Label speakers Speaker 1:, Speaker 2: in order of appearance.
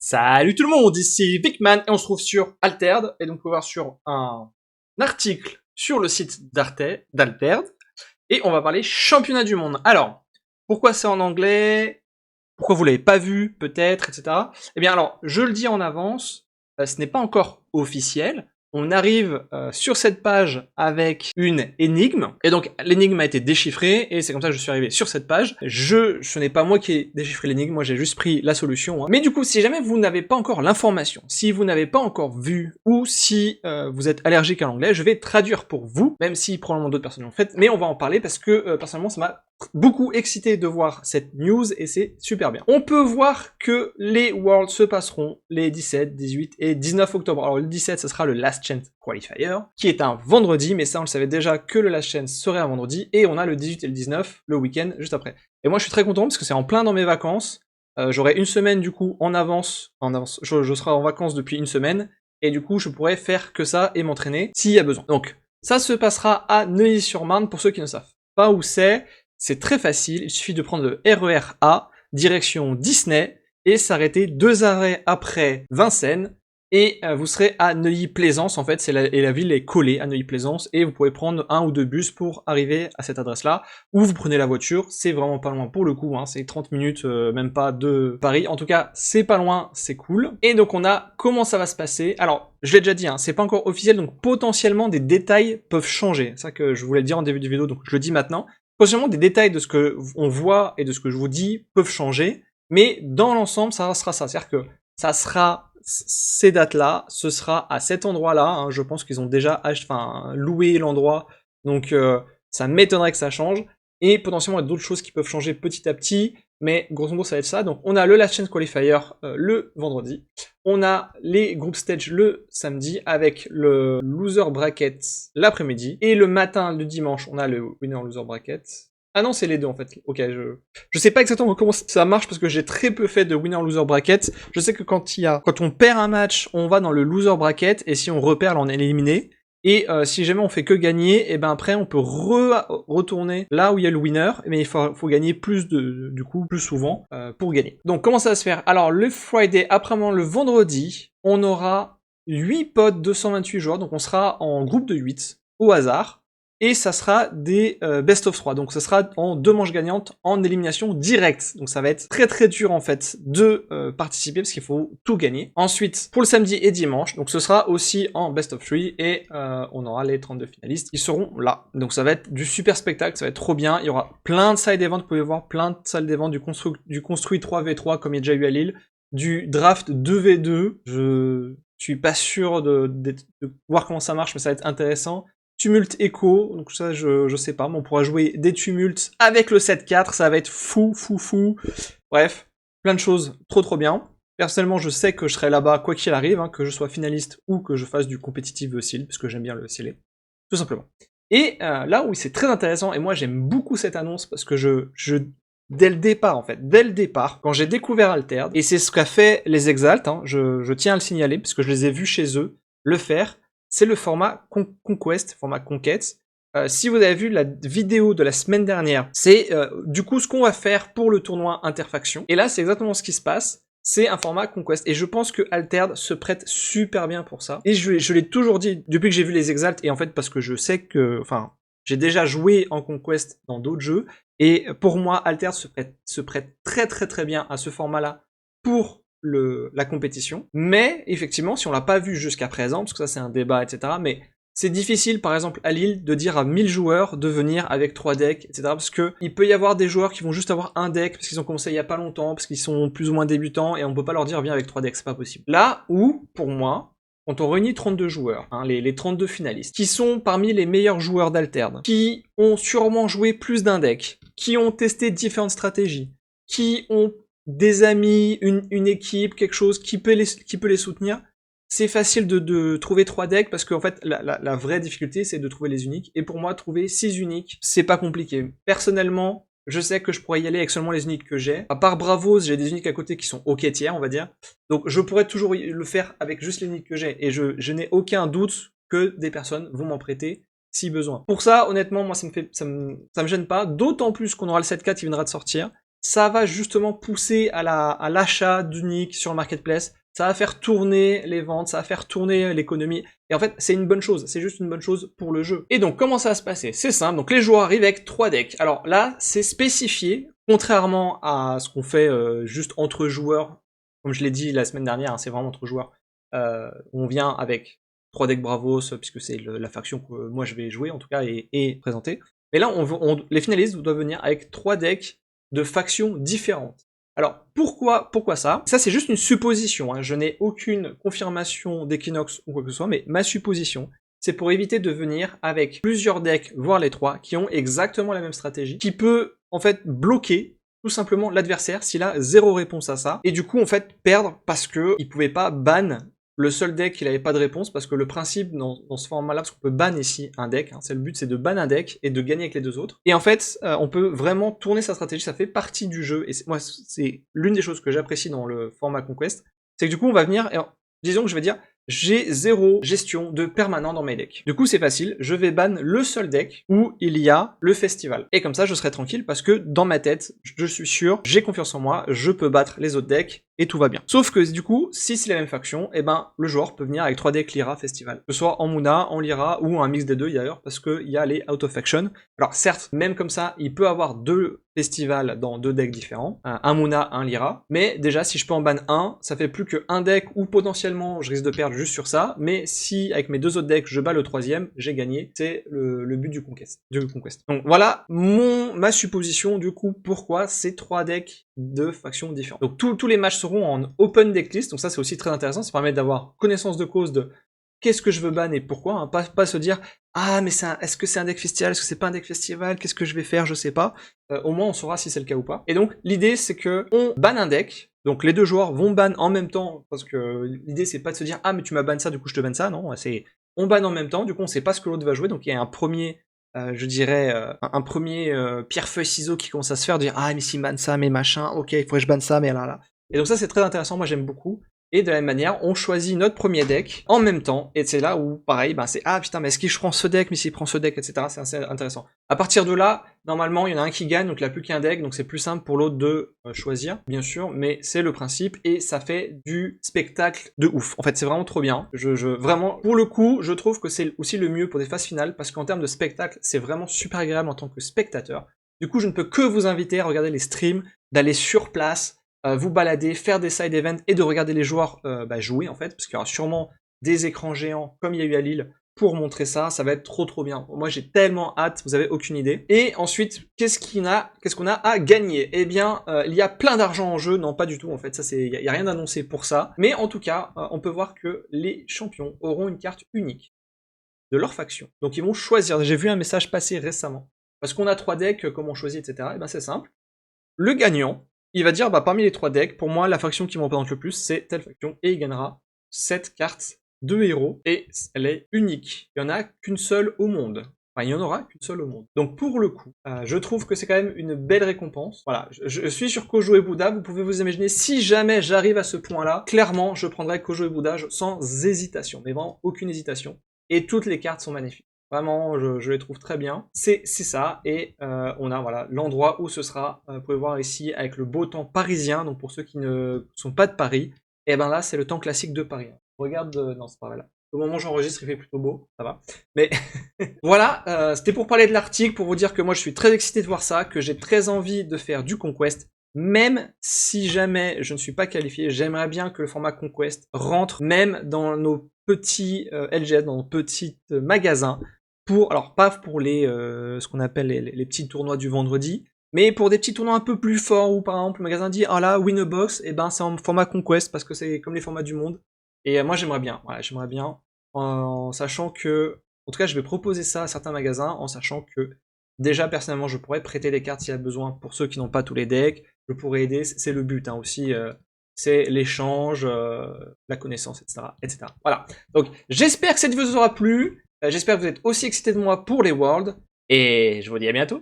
Speaker 1: Salut tout le monde, ici Vicman et on se trouve sur Altered et donc on va voir sur un article sur le site d'Altered et on va parler championnat du monde. Alors, pourquoi c'est en anglais? Pourquoi vous l'avez pas vu peut-être, etc. Eh bien alors, je le dis en avance, ce n'est pas encore officiel. On arrive sur cette page avec une énigme, et donc l'énigme a été déchiffrée, et c'est comme ça que je suis arrivé sur cette page. Ce n'est pas moi qui ai déchiffré l'énigme, moi j'ai juste pris la solution. Hein. Mais du coup, si jamais vous n'avez pas encore l'information, si vous n'avez pas encore vu, ou si vous êtes allergique à l'anglais, je vais traduire pour vous, même si probablement d'autres personnes l'ont fait, mais on va en parler parce que personnellement ça m'a beaucoup excité de voir cette news et c'est super bien. On peut voir que les Worlds se passeront les 17, 18 et 19 octobre. Alors le 17, ce sera le Last Chance Qualifier, qui est un vendredi, mais ça on le savait déjà que le Last Chance serait un vendredi, et on a le 18 et le 19, le week-end, juste après. Et moi je suis très content parce que c'est en plein dans mes vacances, j'aurai une semaine du coup en avance, je serai en vacances depuis une semaine, et du coup je pourrai faire que ça et m'entraîner s'il y a besoin. Donc ça se passera à Neuilly-sur-Marne pour ceux qui ne savent pas où c'est. C'est très facile, il suffit de prendre le RER A, direction Disney, et s'arrêter 2 arrêts après Vincennes, et vous serez à Neuilly-Plaisance, en fait, et la ville est collée à Neuilly-Plaisance, et vous pouvez prendre 1 ou 2 bus pour arriver à cette adresse-là, ou vous prenez la voiture, c'est vraiment pas loin pour le coup, hein, c'est 30 minutes, même pas de Paris, en tout cas, c'est pas loin, c'est cool. Et donc on a comment ça va se passer. Alors, je l'ai déjà dit, hein, c'est pas encore officiel, donc potentiellement des détails peuvent changer, c'est ça que je voulais le dire en début de vidéo, donc je le dis maintenant. Potentiellement des détails de ce que on voit et de ce que je vous dis peuvent changer, mais dans l'ensemble, ça sera ça. C'est-à-dire que ça sera ces dates-là, ce sera à cet endroit-là. Hein, je pense qu'ils ont déjà loué l'endroit, donc ça m'étonnerait que ça change. Et potentiellement, il y a d'autres choses qui peuvent changer petit à petit, mais grosso modo, ça va être ça. Donc, on a le Last Chance Qualifier le vendredi. On a les group stage le samedi avec le loser bracket l'après-midi. Et le matin, le dimanche, on a le winner loser bracket. Ah non, c'est les deux en fait. Ok, je sais pas exactement comment ça marche parce que j'ai très peu fait de winner loser bracket. Je sais que quand on perd un match, on va dans le loser bracket et si on repère, là, on est éliminé. Et si jamais on fait que gagner, et ben après on peut retourner là où il y a le winner, mais il faut gagner plus du coup plus souvent pour gagner. Donc comment ça va se faire? Alors le Friday, après le vendredi, on aura 8 pods 228 joueurs, donc on sera en groupe de 8 au hasard. Et ça sera des best of 3, donc ça sera en 2 manches gagnantes en élimination directe. Donc ça va être très très dur en fait de participer parce qu'il faut tout gagner. Ensuite, pour le samedi et dimanche, donc ce sera aussi en best of 3 et on aura les 32 finalistes qui seront là. Donc ça va être du super spectacle, ça va être trop bien. Il y aura plein de side events, vous pouvez voir plein de salles d'events, du construit 3v3 comme il y a déjà eu à Lille, du draft 2v2, je suis pas sûr de voir comment ça marche, mais ça va être intéressant. Tumulte Echo, donc ça je sais pas, mais on pourra jouer des tumultes avec le 7-4, ça va être fou. Bref, plein de choses trop bien. Personnellement, je sais que je serai là-bas quoi qu'il arrive, hein, que je sois finaliste ou que je fasse du compétitif seal, parce que j'aime bien le sealer, tout simplement. Et là où c'est très intéressant, et moi j'aime beaucoup cette annonce, parce que dès le départ, quand j'ai découvert Altered, et c'est ce qu'a fait les Exalt, hein, je tiens à le signaler, parce que je les ai vus chez eux le faire, c'est le format Conquest, format Conquête. Si vous avez vu la vidéo de la semaine dernière, c'est du coup ce qu'on va faire pour le tournoi Interfaction. Et là, c'est exactement ce qui se passe. C'est un format Conquest. Et je pense que Altered se prête super bien pour ça. Et je l'ai toujours dit depuis que j'ai vu les Exalt, et en fait parce que je sais que... Enfin, j'ai déjà joué en Conquest dans d'autres jeux, et pour moi, Altered se prête très bien à ce format-là pour la compétition, mais effectivement, si on l'a pas vu jusqu'à présent, parce que ça c'est un débat, etc., mais c'est difficile, par exemple, à Lille, de dire à 1000 joueurs de venir avec 3 decks, etc., parce que il peut y avoir des joueurs qui vont juste avoir un deck, parce qu'ils ont commencé il y a pas longtemps, parce qu'ils sont plus ou moins débutants, et on peut pas leur dire viens avec 3 decks, c'est pas possible. Là où, pour moi, quand on réunit 32 joueurs, hein, les 32 finalistes, qui sont parmi les meilleurs joueurs d'Alterd, qui ont sûrement joué plus d'un deck, qui ont testé différentes stratégies, qui ont des amis, une équipe, quelque chose qui peut les soutenir, c'est facile de trouver 3 decks parce qu'en fait la vraie difficulté c'est de trouver les uniques, et pour moi trouver 6 uniques c'est pas compliqué. Personnellement je sais que je pourrais y aller avec seulement les uniques que j'ai, à part Bravos j'ai des uniques à côté qui sont ok tiers on va dire, donc je pourrais toujours le faire avec juste les uniques que j'ai, et je n'ai aucun doute que des personnes vont m'en prêter si besoin. Pour ça honnêtement moi ça me gêne pas, d'autant plus qu'on aura le 7-4 qui viendra de sortir. ça va justement pousser à l'achat d'uniques sur le marketplace, ça va faire tourner les ventes, ça va faire tourner l'économie, et en fait c'est une bonne chose, c'est juste une bonne chose pour le jeu. Et donc comment ça va se passer? C'est simple, donc les joueurs arrivent avec 3 decks. Alors là, c'est spécifié, contrairement à ce qu'on fait juste entre joueurs, comme je l'ai dit la semaine dernière, hein, c'est vraiment entre joueurs, on vient avec 3 decks Bravos, puisque c'est la faction que moi je vais jouer en tout cas, et présenter. Mais là, les finalistes doivent venir avec 3 decks de factions différentes. Alors, pourquoi ça? Ça, c'est juste une supposition, hein. Je n'ai aucune confirmation d'Equinox ou quoi que ce soit, mais ma supposition, c'est pour éviter de venir avec plusieurs decks, voire les 3, qui ont exactement la même stratégie, qui peut, en fait, bloquer tout simplement l'adversaire s'il a 0 réponse à ça, et du coup, en fait, perdre parce que il pouvait pas ban le seul deck, il avait pas de réponse, parce que le principe dans ce format-là, parce qu'on peut ban ici un deck, hein, c'est le but, c'est de ban un deck et de gagner avec les 2 autres. Et en fait, on peut vraiment tourner sa stratégie, ça fait partie du jeu, et moi, c'est l'une des choses que j'apprécie dans le format Conquest, c'est que du coup, on va venir, et disons que je vais dire, j'ai 0 gestion de permanent dans mes decks. Du coup, c'est facile, je vais ban le seul deck où il y a le festival. Et comme ça, je serai tranquille parce que dans ma tête, je suis sûr, j'ai confiance en moi, je peux battre les autres decks et tout va bien. Sauf que du coup, si c'est la même faction, eh ben, le joueur peut venir avec 3 decks Lyra Festival. Que ce soit en Muna, en Lyra ou un mix des deux d'ailleurs, parce qu'il y a les out of faction. Alors certes, même comme ça, il peut avoir 2 festivals dans 2 decks différents, un Muna, un Lyra, mais déjà si je peux en ban un, ça fait plus que un deck où potentiellement je risque de perdre juste sur ça, mais si avec mes 2 autres decks je bats le 3ème, j'ai gagné, c'est le but du Conquest. Donc voilà ma supposition du coup pourquoi ces 3 decks de factions différentes. Donc tous les matchs seront en open decklist, donc ça c'est aussi très intéressant, ça permet d'avoir connaissance de cause de qu'est-ce que je veux ban et pourquoi, hein, pas se dire ah mais est-ce que c'est un deck festival, est-ce que c'est pas un deck festival, qu'est-ce que je vais faire, je sais pas. Au moins on saura si c'est le cas ou pas. Et donc l'idée c'est que on banne un deck, donc les 2 joueurs vont ban en même temps, parce que l'idée c'est pas de se dire ah mais tu m'as ban ça, du coup je te ban ça, non, c'est on ban en même temps, du coup on sait pas ce que l'autre va jouer, donc il y a un premier je dirais un premier pierre-feuille-ciseau qui commence à se faire, de dire ah mais s'il banne ça, mais machin, ok il faudrait que je banne ça, mais là. Et donc ça c'est très intéressant, moi j'aime beaucoup. Et de la même manière, on choisit notre premier deck en même temps, et c'est là où, pareil, c'est ah putain, mais est-ce qu'il prend ce deck, mais s'il prend ce deck, etc. C'est assez intéressant. À partir de là, normalement, il y en a un qui gagne, donc il n'y a plus qu'un deck, donc c'est plus simple pour l'autre de choisir, bien sûr, mais c'est le principe, et ça fait du spectacle de ouf. En fait, c'est vraiment trop bien. Vraiment, pour le coup, je trouve que c'est aussi le mieux pour des phases finales, parce qu'en termes de spectacle, c'est vraiment super agréable en tant que spectateur. Du coup, je ne peux que vous inviter à regarder les streams, d'aller sur place, vous balader, faire des side events et de regarder les joueurs jouer en fait, parce qu'il y aura sûrement des écrans géants comme il y a eu à Lille pour montrer ça, ça va être trop bien. Moi j'ai tellement hâte, vous avez aucune idée. Et ensuite, qu'est-ce qu'on a à gagner? Eh bien, il y a plein d'argent en jeu, non pas du tout en fait, ça il y a rien d'annoncé pour ça, mais en tout cas, on peut voir que les champions auront une carte unique de leur faction. Donc ils vont choisir, j'ai vu un message passer récemment, parce qu'on a 3 decks, comment on choisit, etc. Et ben c'est simple. Le gagnant, il va dire, parmi les 3 decks, pour moi, la faction qui me représente le plus, c'est telle faction, et il gagnera cette carte de héros, et elle est unique. Il n'y en a qu'une seule au monde. Enfin, il n'y en aura qu'une seule au monde. Donc pour le coup, je trouve que c'est quand même une belle récompense. Voilà, je suis sur Kojo et Bouddha, vous pouvez vous imaginer, si jamais j'arrive à ce point-là, clairement, je prendrai Kojo et Bouddha sans hésitation, mais vraiment aucune hésitation. Et toutes les cartes sont magnifiques. Vraiment, je les trouve très bien. C'est ça, et on a voilà l'endroit où ce sera. Vous pouvez voir ici avec le beau temps parisien, donc pour ceux qui ne sont pas de Paris, et ben là c'est le temps classique de Paris. Regarde, non c'est pas vrai là. Au moment où j'enregistre, il fait plutôt beau, ça va. Mais voilà, c'était pour parler de l'article, pour vous dire que moi je suis très excité de voir ça, que j'ai très envie de faire du Conquest. Même si jamais je ne suis pas qualifié, j'aimerais bien que le format Conquest rentre même dans nos petits LGS, dans nos petits magasins, alors pas pour ce qu'on appelle les petits tournois du vendredi, mais pour des petits tournois un peu plus forts où par exemple le magasin dit ah là win a box, et ben c'est en format Conquest parce que c'est comme les formats du monde. Et moi j'aimerais bien, en sachant que, en tout cas je vais proposer ça à certains magasins, en sachant que déjà personnellement je pourrais prêter des cartes s'il y a besoin pour ceux qui n'ont pas tous les decks, je pourrais aider, c'est le but aussi. C'est l'échange, la connaissance, etc. Voilà. Donc j'espère que cette vidéo vous aura plu. J'espère que vous êtes aussi excités de moi pour les Worlds, et je vous dis à bientôt.